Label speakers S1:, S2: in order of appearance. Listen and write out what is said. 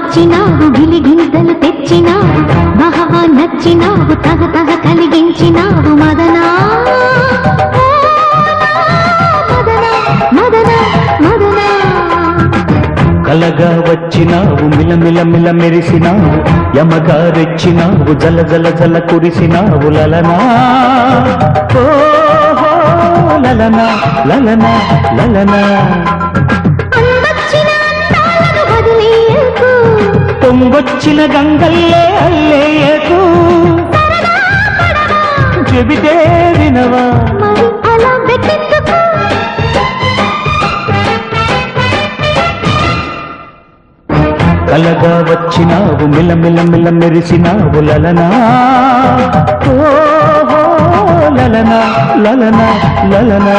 S1: వచ్చినావు గిలిగింతలు తెచ్చినావు మహా నచ్చినావు తగ తగ కలిగించినావు మదనా మదనా మదనా మదనా
S2: కలగా వచ్చినావు మిలమిల మిల మెరిసినావు యమగా రెచ్చినావు జల జల జల కురిసినావు లలనా ఓహో లలనా లలనా లలనా పొంగొచ్చిన గంగల్లే అల్లేయకు చెబితే వినవా కలగా వచ్చినావు మిలమిల మిల మెరిసినావు లలనా ఓహో లలనా లలనా లలనా